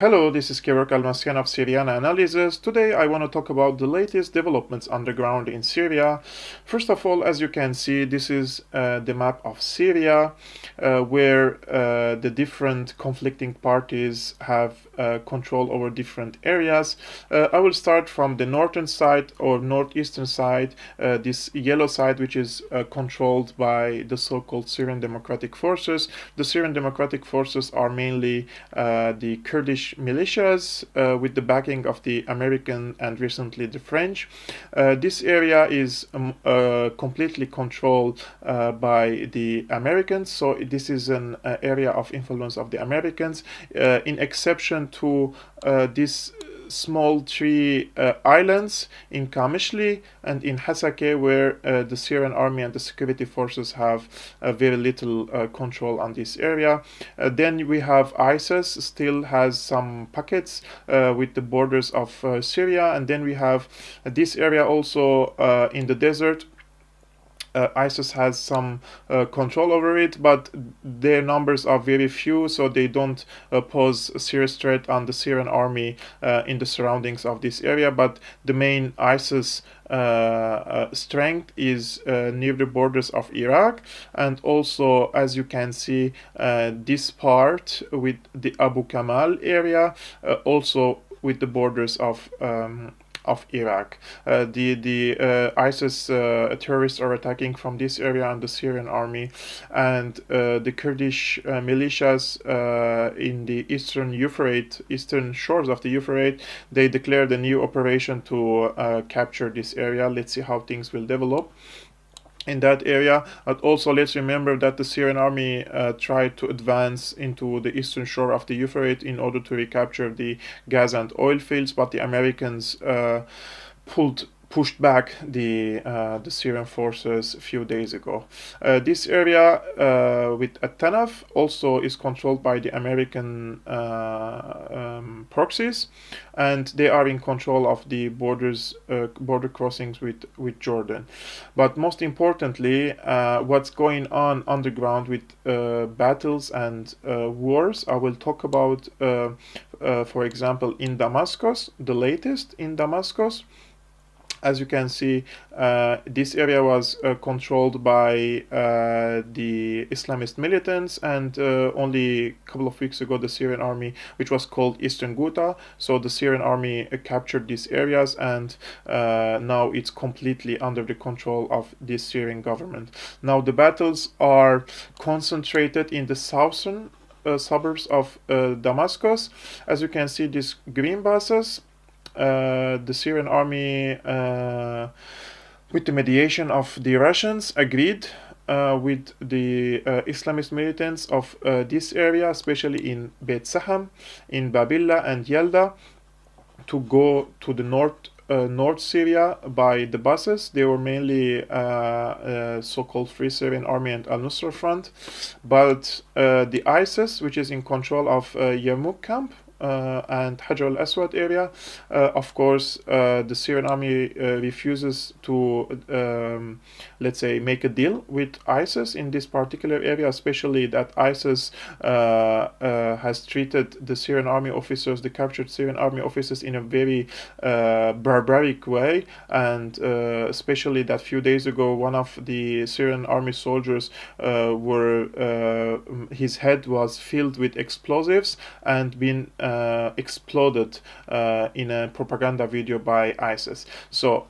Hello, this is Kevork Almasyan of Syriana Analysis. Today I want to talk about the latest developments underground in Syria. First of all, as you can see, this is the map of Syria, where the different conflicting parties have control over different areas. I will start from the northern side or northeastern side, this yellow side, which is controlled by the so-called Syrian Democratic Forces. The Syrian Democratic Forces are mainly the Kurdish militias with the backing of the American and recently the French. This area is completely controlled by the Americans, so this is an area of influence of the Americans, in exception to this small three islands in Kamishli and in Hasake, where the Syrian army and the security forces have very little control on this area. Then we have ISIS still has some pockets with the borders of Syria, and then we have this area also in the desert. ISIS has some control over it, but their numbers are very few, so they don't pose a serious threat on the Syrian army in the surroundings of this area. But the main ISIS strength is near the borders of Iraq, and also, as you can see, this part with the Abu Kamal area, also with the borders of Iraq. The ISIS terrorists are attacking from this area and the Syrian army, and the Kurdish militias in the eastern shores of the Euphrates, they declared a new operation to capture this area. Let's see how things will develop in that area. But also let's remember that the Syrian army tried to advance into the eastern shore of the Euphrates in order to recapture the gas and oil fields, but the Americans pushed back the Syrian forces a few days ago. This area with Tanaf also is controlled by the American proxies, and they are in control of the border crossings with Jordan. But most importantly, what's going on underground with battles and wars, I will talk about, for example, in Damascus, the latest in Damascus. As you can see, this area was controlled by the Islamist militants, and only a couple of weeks ago the Syrian army, which was called Eastern Ghouta, so the Syrian army captured these areas, and now it's completely under the control of the Syrian government. Now the battles are concentrated in the southern suburbs of Damascus. As you can see, these green buses, the Syrian army, with the mediation of the Russians, agreed with the Islamist militants of this area, especially in Beit Saham, in Babilla and Yelda, to go to the North Syria by the buses. They were mainly so-called Free Syrian Army and Al-Nusra Front, but the ISIS, which is in control of Yarmouk camp, and Hajar al-Aswad area. Of course, the Syrian army refuses to, let's say, make a deal with ISIS in this particular area, especially that ISIS has treated the Syrian army officers, the captured Syrian army officers, in a very barbaric way, and especially that few days ago, one of the Syrian army soldiers his head was filled with explosives and been exploded in a propaganda video by ISIS. So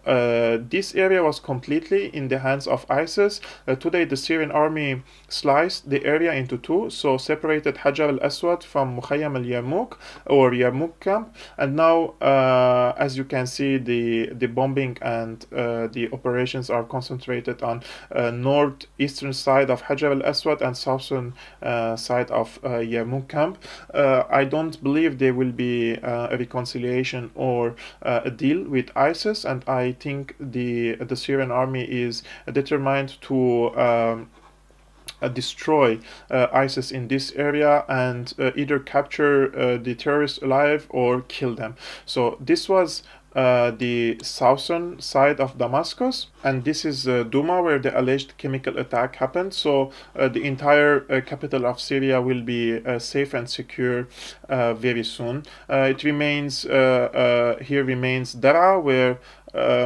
this area was completely in the hands of ISIS. Today the Syrian army sliced the area into two, so separated Hajar al-Aswad from Mukhayyam al-Yarmouk or Yarmouk camp, and now as you can see, the bombing and the operations are concentrated on northeastern side of Hajar al-Aswad and southern side of Yarmouk camp. I don't believe there will be a reconciliation or a deal with ISIS, and I think the Syrian army is determined to destroy ISIS in this area and either capture the terrorists alive or kill them. So this was the southern side of Damascus, and this is Douma, where the alleged chemical attack happened. So the entire capital of Syria will be safe and secure very soon. It remains here remains Daraa, where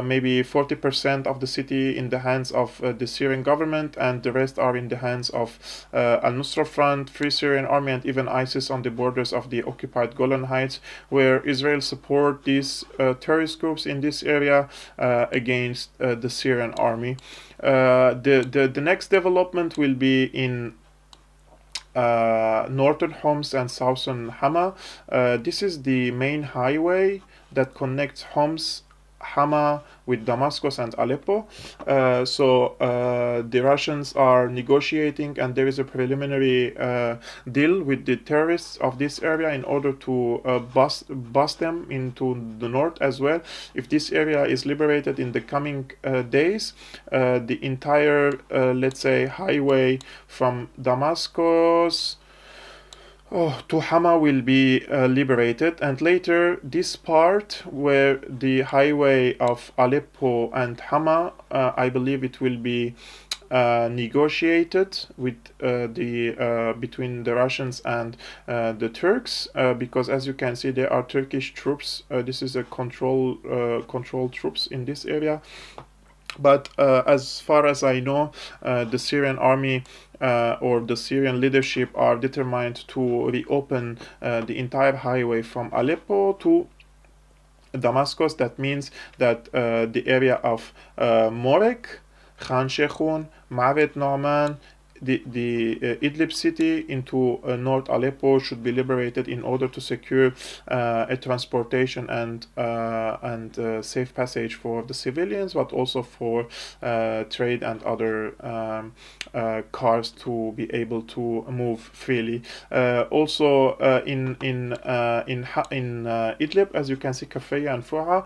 maybe 40% of the city in the hands of the Syrian government, and the rest are in the hands of Al-Nusra Front, Free Syrian Army, and even ISIS on the borders of the occupied Golan Heights, where Israel support these terrorist groups in this area against the Syrian army. The next development will be in northern Homs and southern Hama. This is the main highway that connects Homs, Hama with Damascus and Aleppo. The Russians are negotiating, and there is a preliminary deal with the terrorists of this area in order to bust them into the north as well. If this area is liberated in the coming days, the entire, let's say, highway from Damascus to Hama will be liberated, and later this part where the highway of Aleppo and Hama, I believe it will be negotiated with between the Russians and the Turks, because as you can see there are Turkish troops. This is a control troops in this area. But as far as I know, the Syrian army or the Syrian leadership are determined to reopen the entire highway from Aleppo to Damascus. That means that the area of Morek, Khan Sheikhun, Ma'avet Nauman, the Idlib city into North Aleppo should be liberated in order to secure a transportation and safe passage for the civilians, but also for trade and other cars to be able to move freely. Also in Idlib, as you can see, Kafaya and Foua,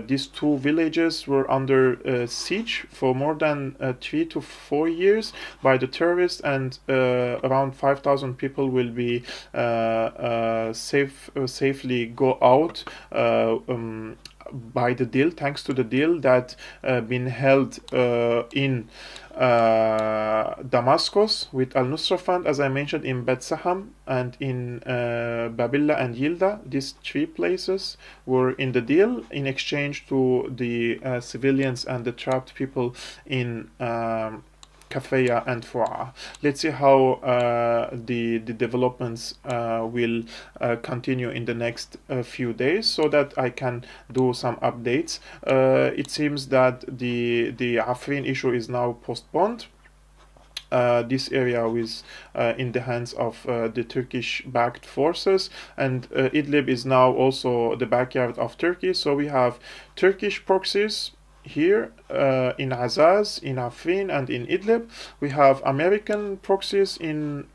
these two villages were under siege for more than 3 to 4 years by the terrorists, and around 5,000 people will be safely go out by the deal, thanks to the deal that been held in Damascus with Al-Nusra Fund, as I mentioned, in Bet Saham and in Babilla and Yilda. These 3 places were in the deal in exchange to the civilians and the trapped people in Kafaya and Foua. Let's see how the developments will continue in the next few days, so that I can do some updates. It seems that the Afrin issue is now postponed. This area is in the hands of the Turkish-backed forces, and Idlib is now also the backyard of Turkey. So we have Turkish proxies here in Azaz, in Afrin, and in Idlib. We have American proxies in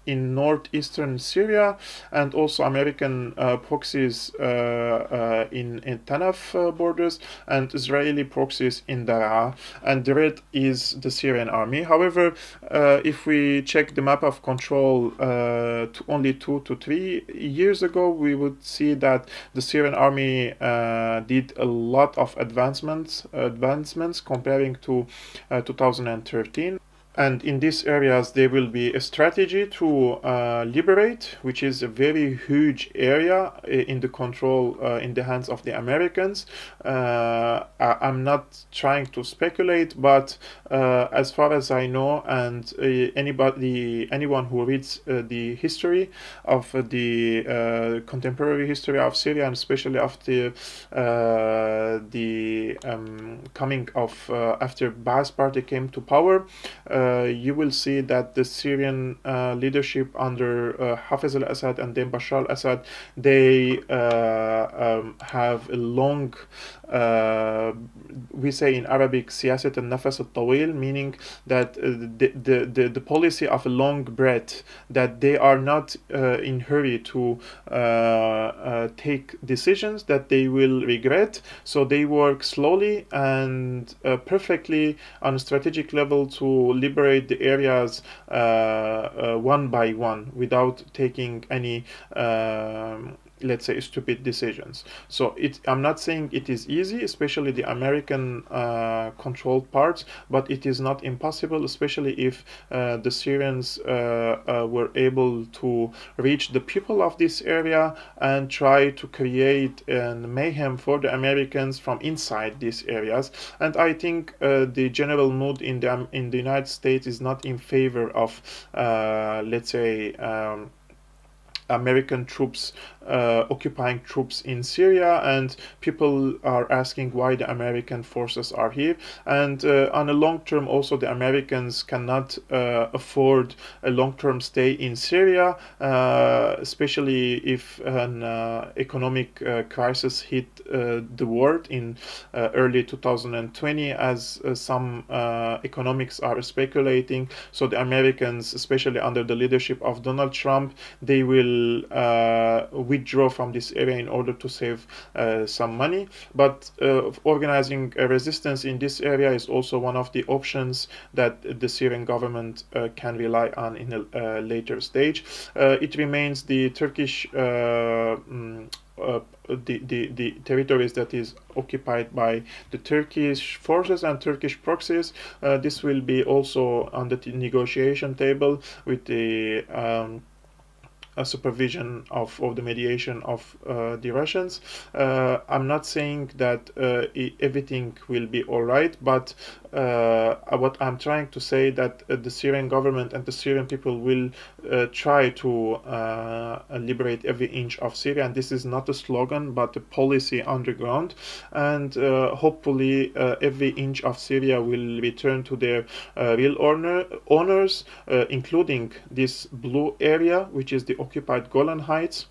northeastern Syria, and also American proxies in Tanaf borders, and Israeli proxies in Daraa, and the red is the Syrian army. However, if we check the map of control only 2 to 3 years ago, we would see that the Syrian army did a lot of advancements comparing to 2013. And in these areas, there will be a strategy to liberate, which is a very huge area in the control, in the hands of the Americans. I'm not trying to speculate, but as far as I know, and anyone who reads the history of the contemporary history of Syria, and especially after the coming of after Ba'ath Party came to power, you will see that the Syrian leadership under Hafez al-Assad and then Bashar al-Assad, they have a long, we say in Arabic, siyasat al-nafas al-tawil, meaning that the policy of a long breath, that they are not in hurry to take decisions that they will regret. So they work slowly and perfectly on a strategic level to liberate the areas one by one without taking any let's say, stupid decisions. So I'm not saying it is easy, especially the American controlled parts, but it is not impossible, especially if the Syrians were able to reach the people of this area and try to create a mayhem for the Americans from inside these areas. And I think the general mood in the United States is not in favor of, let's say, American troops occupying troops in Syria, and people are asking why the American forces are here. And on a long term, also the Americans cannot afford a long-term stay in Syria, especially if an economic crisis hit the world in early 2020, as some economics are speculating. So the Americans, especially under the leadership of Donald Trump, they will withdraw from this area in order to save some money. But organizing a resistance in this area is also one of the options that the Syrian government can rely on in a later stage. It remains the Turkish the territories that is occupied by the Turkish forces and Turkish proxies. This will be also on the negotiation table with the a supervision of the mediation of the Russians. I'm not saying that everything will be all right, but what I'm trying to say that the Syrian government and the Syrian people will try to liberate every inch of Syria, and this is not a slogan but a policy underground, and hopefully every inch of Syria will return to their real owners, including this blue area, which is the occupied Golan Heights,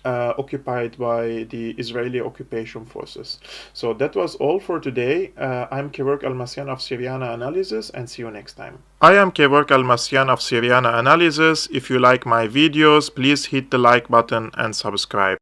occupied by the Israeli occupation forces. So that was all for today. I'm Kevork Almasyan of Syriana Analysis, and see you next time. I am Kevork Almasyan of Syriana Analysis. If you like my videos, please hit the like button and subscribe.